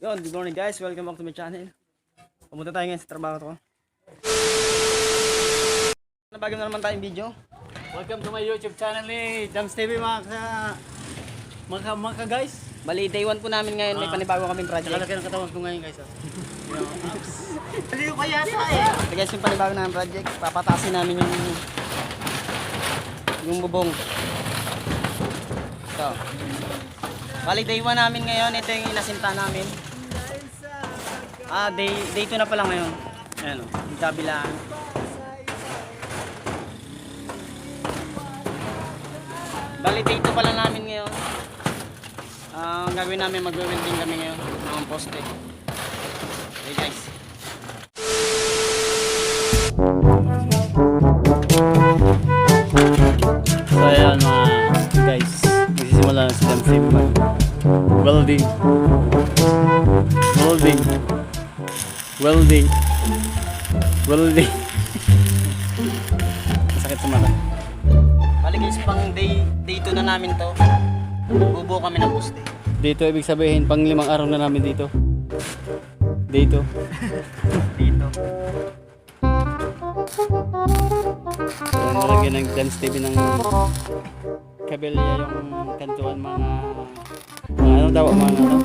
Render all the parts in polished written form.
Yun, good morning guys, welcome back to my channel. Pumunta tayo ngayon sa trabaho ko. Nabagam na naman tayong video. Welcome to my YouTube channel ni Jams TV mga guys. Bali, day 1 po namin ngayon, may panibago kaming project. Nakalaki ng katawan ko ngayon guys. Hindi ko pa yata eh. Ito guys, yung panibago namin project, papatasin namin yung bubong. Ito. Bali, day 1 namin ngayon, ito yung inasinta namin. Day 2 na pala ngayon. Ayan o, yung kabilaan. Bali, day 2 pala namin ngayon. Ang gagawin namin, mag-welding kami ngayon ng poste. Okay guys. So ayan mga guys, magsisimula na si Jams TV welding. Masakit sa mata. Bali guys, pang day 2 na namin to. Bubuo kami ng poste. Dito ibig sabihin pang 5 araw na namin dito. Dito. Dito. So, nalagyan ng Jams TV ng kabelya yung kantuan mga ano daw mga ano.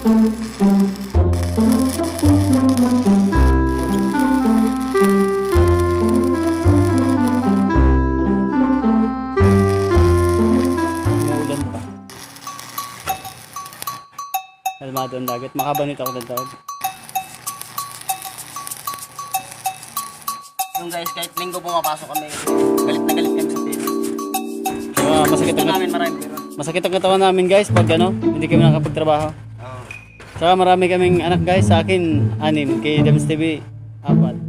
Umuulan pa. Kalmado ang dagat. Makabanit ako ng tawag. Yung guys, kahit linggo pumapasok kami, galit na galit kami sa TV. Masakit ang katawan namin guys pag ano, hindi kami nakapagtrabaho. Oo. Saka marami kaming anak guys, sa akin 6, kay Jams TV 4.